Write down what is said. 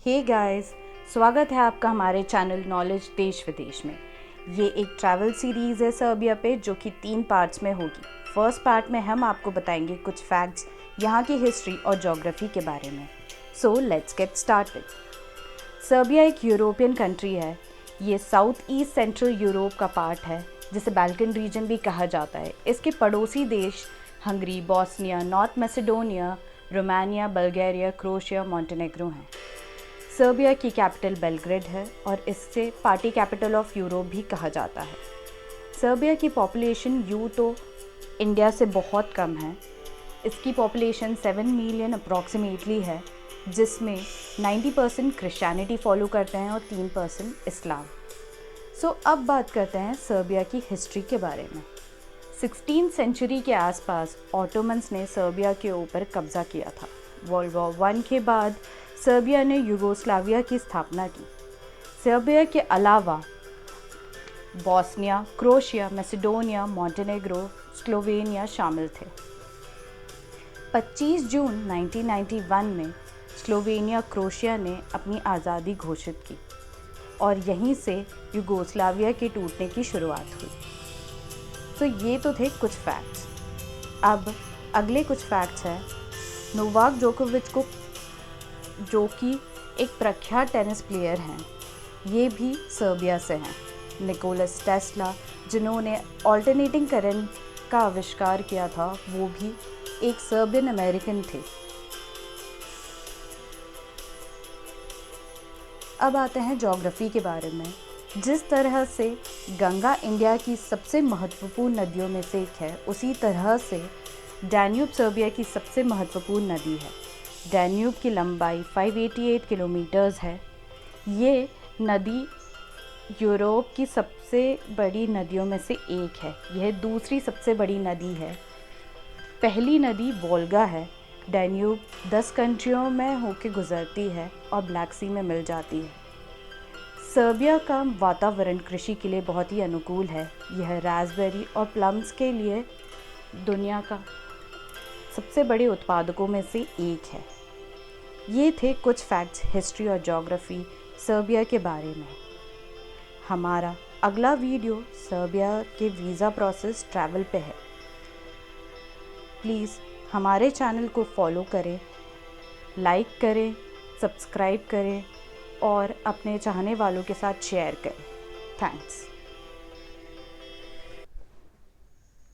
Hey guys, स्वागत है आपका हमारे चैनल नॉलेज देश विदेश में। ये एक ट्रैवल सीरीज़ है सर्बिया पे, जो कि 3 पार्ट्स में होगी। फर्स्ट पार्ट में हम आपको बताएंगे कुछ फैक्ट्स यहाँ की हिस्ट्री और ज्योग्राफी के बारे में। So let's get started. Serbia एक यूरोपियन कंट्री है। ये साउथ ईस्ट सेंट्रल यूरोप का पार्ट है, जिसे बाल्कन रीजन भी कहा जाता है। इसके पड़ोसी देश Hungary, Bosnia, North Macedonia, Romania, Bulgaria, Croatia, Montenegro हैं। सर्बिया की कैपिटल बेलग्रेड है और इससे पार्टी कैपिटल ऑफ यूरोप भी कहा जाता है। सर्बिया की पॉपुलेशन यूँ तो इंडिया से बहुत कम है। इसकी पॉपुलेशन 7 मिलियन अप्रॉक्सीमेटली है, जिसमें 90% क्रिश्चियनिटी फॉलो करते हैं और 3% इस्लाम। सो अब बात करते हैं सर्बिया की हिस्ट्री के बारे में। 16th सेंचुरी के आसपास ऑटोमन्स ने सर्बिया के ऊपर कब्ज़ा किया था। वर्ल्ड वॉर 1 के बाद सर्बिया ने यूगोस्लाविया की स्थापना की। सर्बिया के अलावा Bosnia, Croatia, Macedonia, Montenegro, Slovenia शामिल थे। 25 जून 1991 में स्लोवेनिया क्रोएशिया ने अपनी आज़ादी घोषित की और यहीं से यूगोस्लाविया के टूटने की शुरुआत हुई। तो ये तो थे कुछ फैक्ट्स। अब अगले कुछ फैक्ट्स हैं। नोवाक जोकोविच को, जो कि एक प्रख्यात टेनिस प्लेयर हैं, ये भी सर्बिया से हैं। निकोलस टेस्ला, जिन्होंने ऑल्टरनेटिंग करंट का आविष्कार किया था, वो भी एक सर्बियन अमेरिकन थे। अब आते हैं ज्योग्राफी के बारे में। जिस तरह से गंगा इंडिया की सबसे महत्वपूर्ण नदियों में से एक है, उसी तरह से डैन्यूब सर्बिया की सबसे महत्वपूर्ण नदी है। डैन्यूब की लंबाई 588 किलोमीटर्स है। ये नदी यूरोप की सबसे बड़ी नदियों में से एक है। यह दूसरी सबसे बड़ी नदी है। पहली नदी वोल्गा है। डैन्यूब 10 कंट्रियों में होकर गुजरती है और ब्लैक सी में मिल जाती है। सर्बिया का वातावरण कृषि के लिए बहुत ही अनुकूल है। यह रास्पबेरी और प्लम्स के लिए दुनिया का सबसे बड़े उत्पादकों में से एक है। ये थे कुछ फैक्ट्स हिस्ट्री और ज्योग्राफी सर्बिया के बारे में। हमारा अगला वीडियो सर्बिया के वीज़ा प्रोसेस ट्रैवल पे है। प्लीज़ हमारे चैनल को फॉलो करें, लाइक करें, सब्सक्राइब करें और अपने चाहने वालों के साथ शेयर करें। थैंक्स।